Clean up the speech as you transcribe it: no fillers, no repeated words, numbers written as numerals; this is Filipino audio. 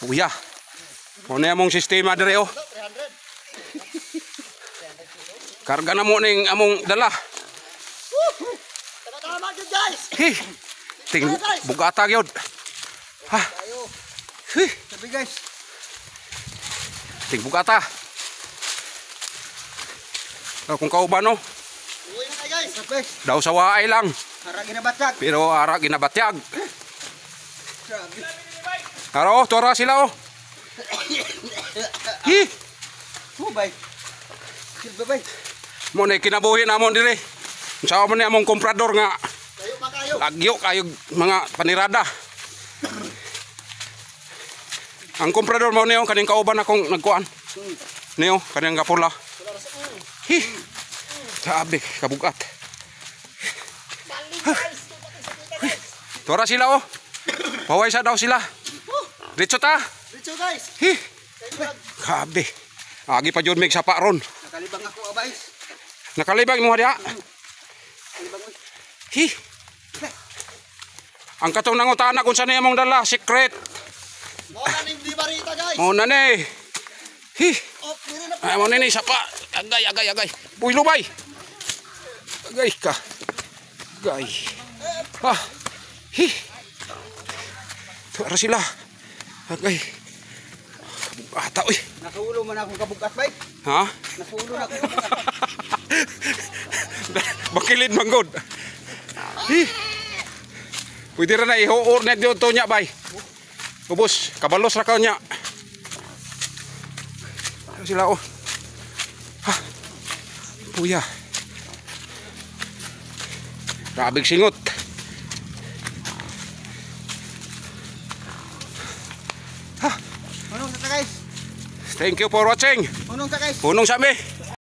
Puya. Muna among sistema dire oh. Karga na mo ning among dala. Tama gyud guys. Hi. Ting bugata gyud. Ha. Hi. Sabi guys. Ting bugata. Kung kauban no. Uwi na tayo guys. Guys. Daw sa waay lang. Ara ginabatyag. Pero ara ginabatyag. Grabe. Aro, tora sila oh. Hi. Bay. Silba bay. Mo na kinabuhi namon dire. Unsa man ni among komprador nga Kayo pa kayo. lagyo kayo mga panirada. Ang komprador mo niyo kaning kauban akong nagkuan. Niyo kanang gapula. Hi. Sabi kabugat. Tora sila oh. Paway sa daw sila. Diretso ta. Diretso guys. Hi. Kabe. Agi pa jud mig sapa ron. Nakalibang ako guys. Nakalibag mo dia. Kalibang. Hi. Ang katong nangutana kung saan among dala, secret. Mo na ning di barita guys. Oh na ni. Hi. Oh, dire na. Ay mo ni sapa. Agay. Buy lubay. Agay ka. Agay. Ah. Hi. Tora sila. Agay. Bata oy. Nasulo man akong kabugat bay. Ha? Nasulo na ako. Bakilid manggod. Hi. Pwede ra na ihuor net yo to nya bay. Ubos, kabalos ra ka nya. Sila oh. Ha. Puya. Grabing singot. Ha. Manong sa guys. Thank you for watching. Manong sa guys. Punong sa mi.